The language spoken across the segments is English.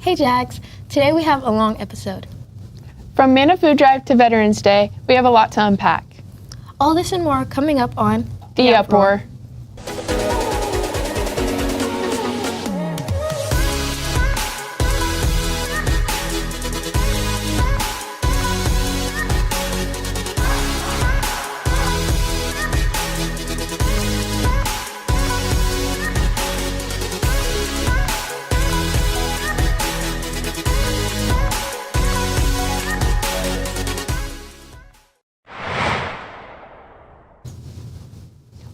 Hey Jax, today we have a long episode. From Mana Food Drive to Veterans Day, we have a lot to unpack. All this and more coming up on The UpRoar.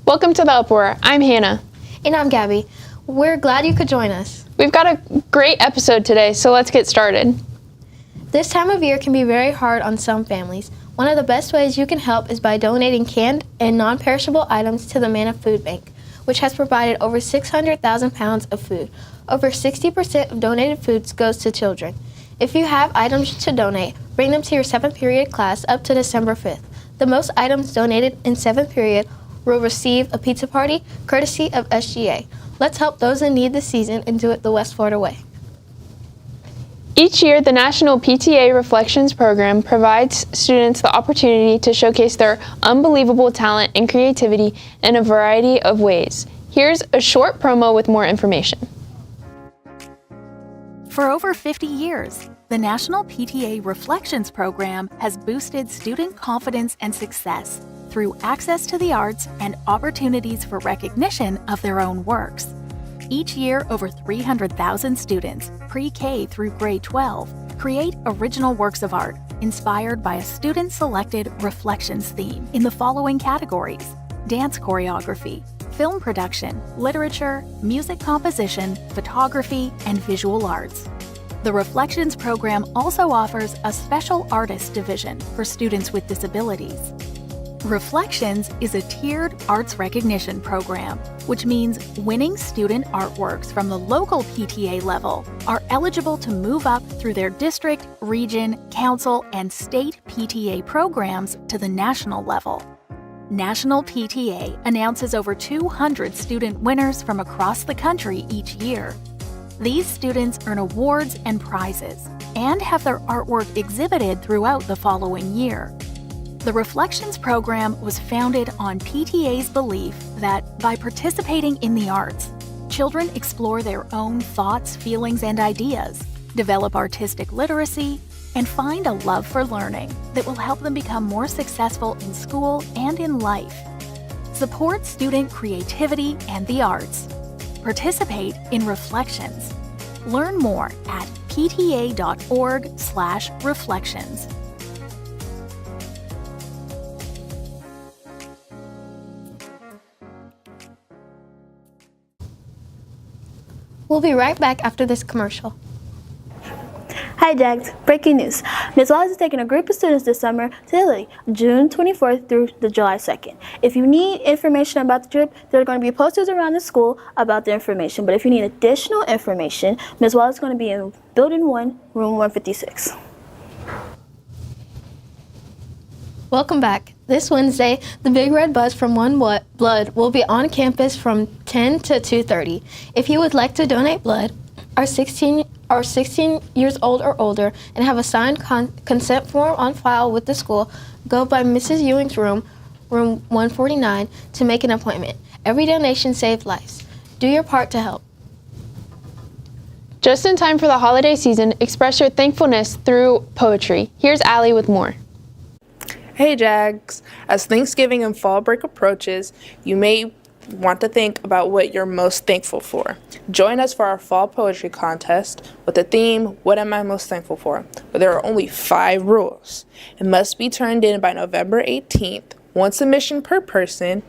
Welcome to the UpRoar. I'm Hannah. And I'm Gabby. We're glad you could join us. We've got a great episode today, so let's get started. This time of year can be very hard on some families. One of the best ways you can help is by donating canned and non-perishable items to the Mana Food Bank, which has provided over 600,000 pounds of food. Over 60% of donated foods goes to children. If you have items to donate, bring them to your 7th period class up to December 5th. The most items donated in 7th period will receive a pizza party courtesy of SGA. Let's help those in need this season and do it the West Florida way. Each year, the National PTA Reflections Program provides students the opportunity to showcase their unbelievable talent and creativity in a variety of ways. Here's a short promo with more information. For over 50 years, the National PTA Reflections Program has boosted student confidence and success through access to the arts and opportunities for recognition of their own works. Each year, over 300,000 students, pre-K through grade 12, create original works of art inspired by a student-selected reflections theme in the following categories: dance choreography, film production, literature, music composition, photography, and visual arts. The Reflections program also offers a special artist division for students with disabilities. Reflections is a tiered arts recognition program, which means winning student artworks from the local PTA level are eligible to move up through their district, region, council, and state PTA programs to the national level. National PTA announces over 200 student winners from across the country each year. These students earn awards and prizes and have their artwork exhibited throughout the following year. The Reflections program was founded on PTA's belief that by participating in the arts, children explore their own thoughts, feelings, and ideas, develop artistic literacy, and find a love for learning that will help them become more successful in school and in life. Support student creativity and the arts. Participate in Reflections. Learn more at pta.org/reflections. We'll be right back after this commercial. Hi Jax, breaking news. Ms. Wallace is taking a group of students this summer to Italy, June 24th through the July 2nd. If you need information about the trip, there are going to be posters around the school about the information. But if you need additional information, Ms. Wallace is going to be in Building 1, Room 156. Welcome back. This Wednesday, the Big Red Bus from One Blood will be on campus from 10 to 2:30. If you would like to donate blood, are 16 years old or older, and have a signed consent form on file with the school, go by Mrs. Ewing's room 149, to make an appointment. Every donation saves lives. Do your part to help. Just in time for the holiday season, express your thankfulness through poetry. Here's Allie with more. Hey Jags, as Thanksgiving and fall break approaches, you may want to think about what you're most thankful for. Join us for our fall poetry contest with the theme, What Am I Most Thankful For? But there are only 5 rules. It must be turned in by November 18th, 1 submission per person.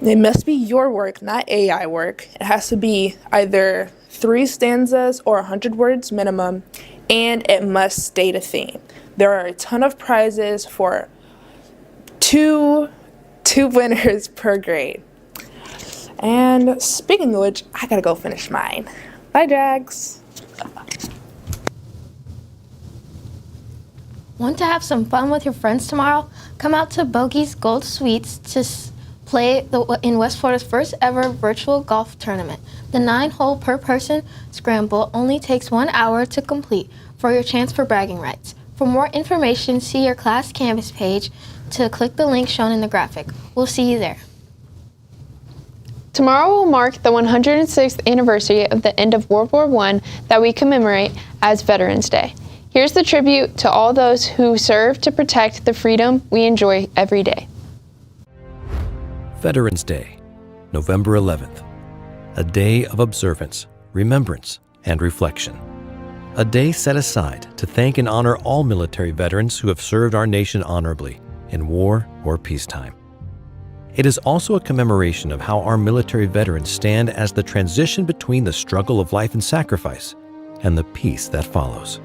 It must be your work, not AI work. It has to be either 3 stanzas or 100 words minimum, and it must state a theme. There are a ton of prizes for two winners per grade. And speaking of which, I gotta go finish mine. Bye, Jags. Want to have some fun with your friends tomorrow? Come out to Bogey's Gold Sweets play in West Florida's first ever virtual golf tournament. The 9-hole per person scramble only takes 1 hour to complete for your chance for bragging rights. For more information, see your class campus page to click the link shown in the graphic. We'll see you there. Tomorrow will mark the 106th anniversary of the end of World War I that we commemorate as Veterans Day. Here's the tribute to all those who serve to protect the freedom we enjoy every day. Veterans Day, November 11th. A day of observance, remembrance, and reflection. A day set aside to thank and honor all military veterans who have served our nation honorably in war or peacetime. It is also a commemoration of how our military veterans stand as the transition between the struggle of life and sacrifice and the peace that follows.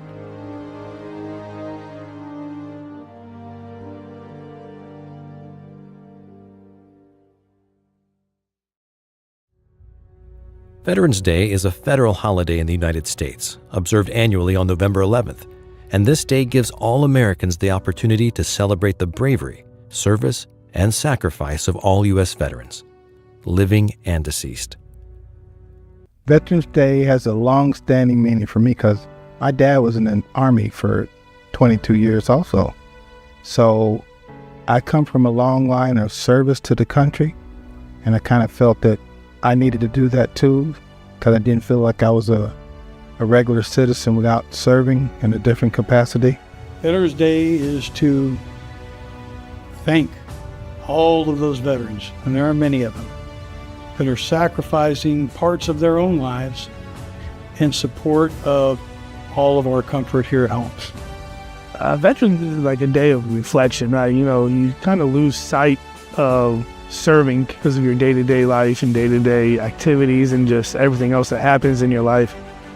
Veterans Day is a federal holiday in the United States, observed annually on November 11th, and this day gives all Americans the opportunity to celebrate the bravery, service, and sacrifice of all U.S. veterans, living and deceased. Veterans Day has a long-standing meaning for me because my dad was in the Army for 22 years also. So I come from a long line of service to the country, and I kind of felt that I needed to do that too, because I didn't feel like I was a regular citizen without serving in a different capacity. Veterans Day is to thank all of those veterans, and there are many of them, that are sacrificing parts of their own lives in support of all of our comfort here at home. Veterans is like a day of reflection, right? You know, you kind of lose sight of serving because of your day-to-day life and day-to-day activities and just everything else that happens in your life.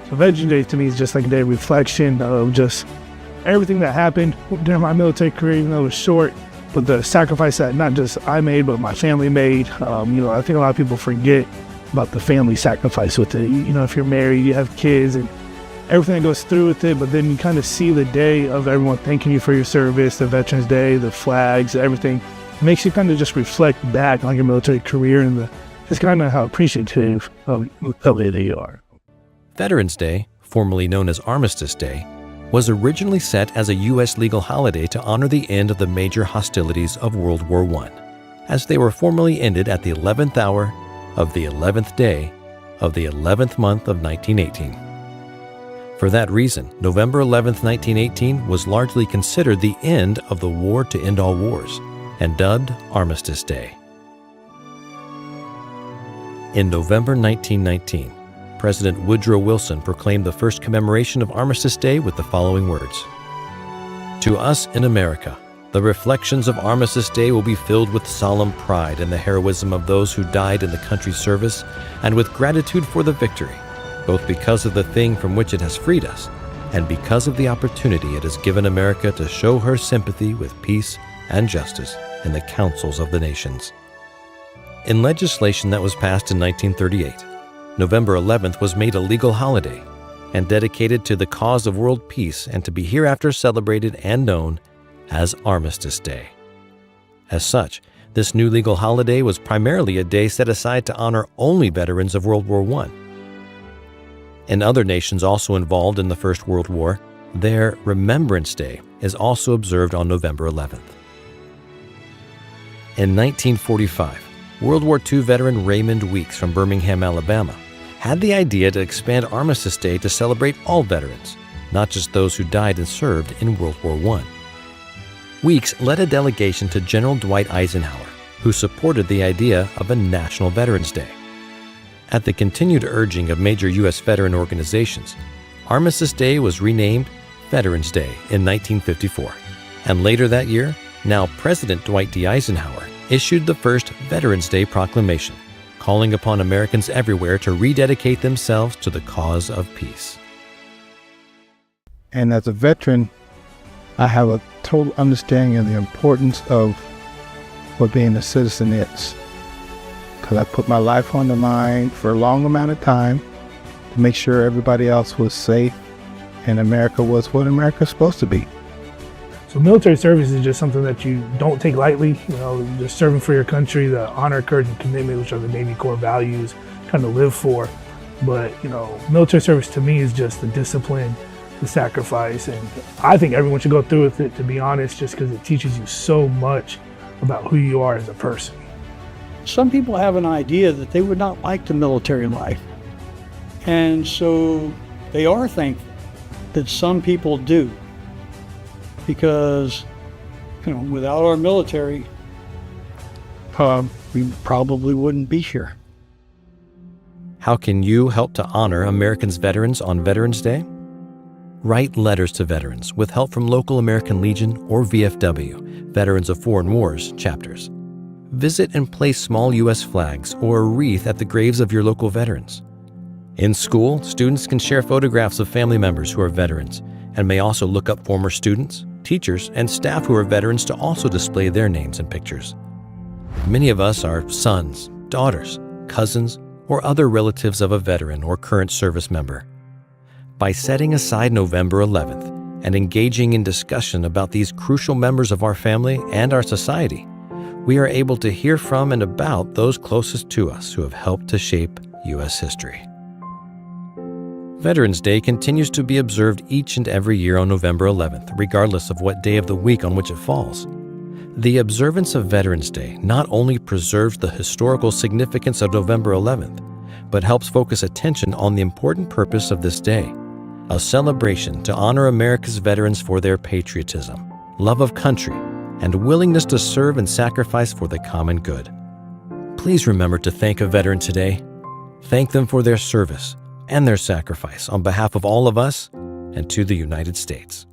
So Veterans Day to me is just like a day of reflection of just everything that happened during my military career, even though it was short, but the sacrifice that not just I made, but my family made. I think a lot of people forget about the family sacrifice with it. You know, if you're married, you have kids and everything that goes through with it, but then you kind of see the day of everyone thanking you for your service, the Veterans Day, the flags, everything. It makes you kind of just reflect back on your military career and just kind of how appreciative of it you are. Veterans Day, formerly known as Armistice Day, was originally set as a U.S. legal holiday to honor the end of the major hostilities of World War I, as they were formally ended at the 11th hour of the 11th day of the 11th month of 1918. For that reason, November 11th, 1918 was largely considered the end of the war to end all wars, and dubbed Armistice Day. In November 1919, President Woodrow Wilson proclaimed the first commemoration of Armistice Day with the following words: "To us in America, the reflections of Armistice Day will be filled with solemn pride in the heroism of those who died in the country's service and with gratitude for the victory, both because of the thing from which it has freed us and because of the opportunity it has given America to show her sympathy with peace and justice in the councils of the nations." In legislation that was passed in 1938, November 11th was made a legal holiday and dedicated to the cause of world peace and to be hereafter celebrated and known as Armistice Day. As such, this new legal holiday was primarily a day set aside to honor only veterans of World War I. In other nations also involved in the First World War, their Remembrance Day is also observed on November 11th. In 1945, World War II veteran Raymond Weeks from Birmingham, Alabama, had the idea to expand Armistice Day to celebrate all veterans, not just those who died and served in World War I. Weeks led a delegation to General Dwight Eisenhower, who supported the idea of a National Veterans Day. At the continued urging of major U.S. veteran organizations, Armistice Day was renamed Veterans Day in 1954, and later that year, now President Dwight D. Eisenhower issued the first Veterans Day proclamation, calling upon Americans everywhere to rededicate themselves to the cause of peace. And as a veteran, I have a total understanding of the importance of what being a citizen is. Because I put my life on the line for a long amount of time to make sure everybody else was safe and America was what America's supposed to be. So military service is just something that you don't take lightly. You know, just serving for your country, the honor, courage, and commitment, which are the Navy core values, trying to live for. But, you know, military service to me is just the discipline, the sacrifice, and I think everyone should go through with it, to be honest, just because it teaches you so much about who you are as a person. Some people have an idea that they would not like the military life. And so they are thankful that some people do. Because, you know, without our military, we probably wouldn't be here. How can you help to honor Americans' veterans on Veterans Day? Write letters to veterans with help from local American Legion or VFW, Veterans of Foreign Wars chapters. Visit and place small U.S. flags or a wreath at the graves of your local veterans. In school, students can share photographs of family members who are veterans and may also look up former students, teachers, and staff who are veterans to also display their names and pictures. Many of us are sons, daughters, cousins, or other relatives of a veteran or current service member. By setting aside November 11th and engaging in discussion about these crucial members of our family and our society, we are able to hear from and about those closest to us who have helped to shape U.S. history. Veterans Day continues to be observed each and every year on November 11th, regardless of what day of the week on which it falls. The observance of Veterans Day not only preserves the historical significance of November 11th, but helps focus attention on the important purpose of this day, a celebration to honor America's veterans for their patriotism, love of country, and willingness to serve and sacrifice for the common good. Please remember to thank a veteran today. Thank them for their service and their sacrifice on behalf of all of us and to the United States.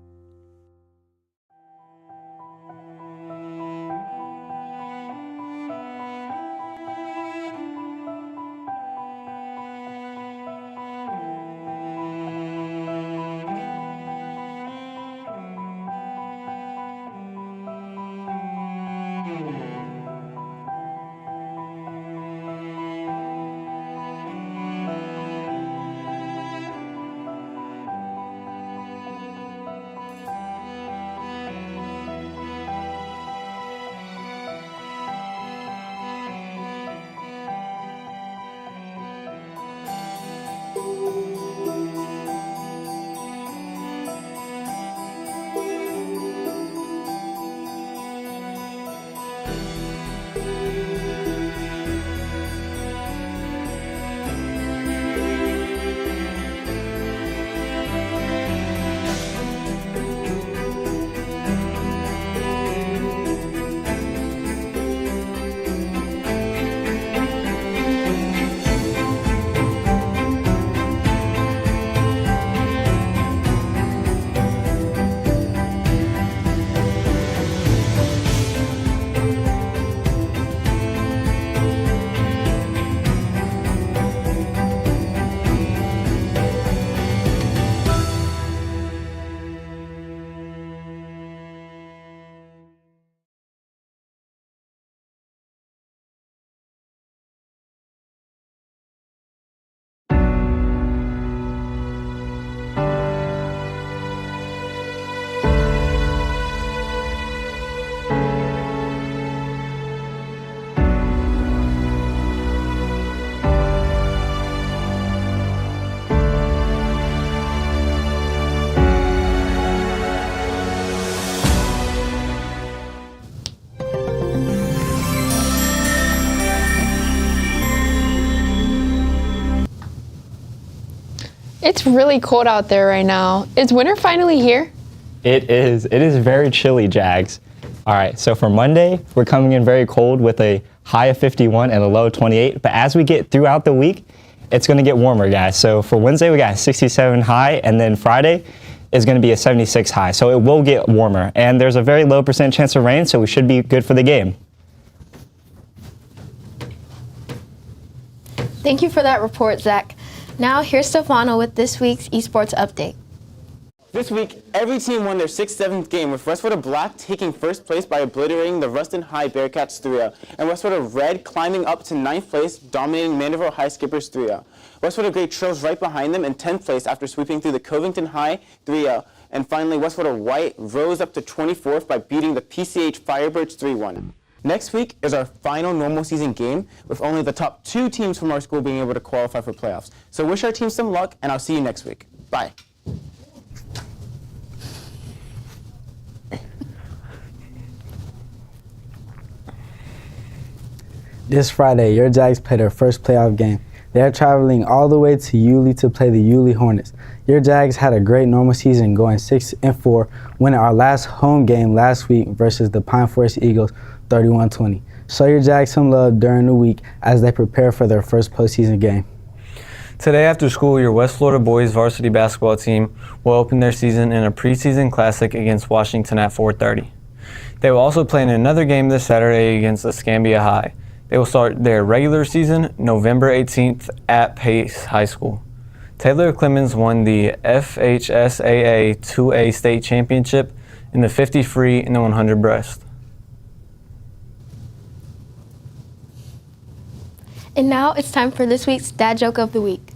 It's really cold out there right now. Is winter finally here? It is. It is very chilly, Jags. All right, so for Monday, we're coming in very cold with a high of 51 and a low of 28. But as we get throughout the week, it's going to get warmer, guys. So for Wednesday, we got a 67 high, and then Friday is going to be a 76 high. So it will get warmer. And there's a very low % chance of rain, so we should be good for the game. Thank you for that report, Zach. Now here's Stefano with this week's esports update. This week, every team won their 6th-7th game, with Westwater Black taking first place by obliterating the Ruston High Bearcats 3-0, and Westwater Red climbing up to 9th place, dominating Mandeville High Skippers 3-0. Westwater Gray trails right behind them in 10th place after sweeping through the Covington High 3-0. And finally, West Florida White rose up to 24th by beating the PCH Firebirds 3-1. Next week is our final normal season game, with only the top 2 teams from our school being able to qualify for playoffs. So wish our team some luck, and I'll see you next week. Bye. This Friday, your Jags play their first playoff game. They are traveling all the way to Yulee to play the Yulee Hornets. Your Jags had a great normal season, going 6-4, winning our last home game last week versus the Pine Forest Eagles 31-20. Show your Jags some love during the week as they prepare for their first postseason game. Today after school, your West Florida boys varsity basketball team will open their season in a preseason classic against Washington at 4:30. They will also play in another game this Saturday against Escambia High. They will start their regular season November 18th at Pace High School. Taylor Clemens won the FHSAA 2A state championship in the 50 free and the 100 breast. And now it's time for this week's Dad Joke of the Week.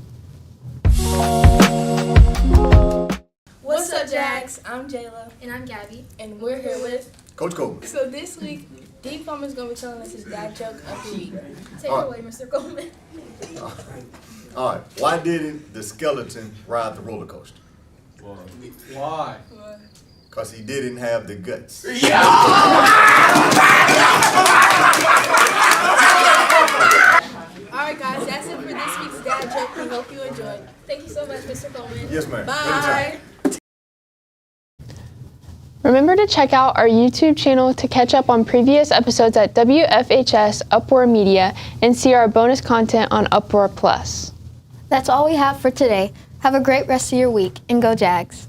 What's up, Jags? I'm Jayla. And I'm Gabby. And we're here with Coach Coleman. So this week, D. Coleman's going to be telling us his dad joke of the week. Take All it away, Mr. Coleman. All right. Why didn't the skeleton ride the roller coaster? Why? Because he didn't have the guts. Yeah! Alright guys, that's it for this week's dad joke. We hope you enjoyed. Thank you so much, Mr. Coleman. Yes, ma'am. Bye. Remember to check out our YouTube channel to catch up on previous episodes at WFHS UpRoar Media and see our bonus content on UpRoar Plus. That's all we have for today. Have a great rest of your week, and go Jags.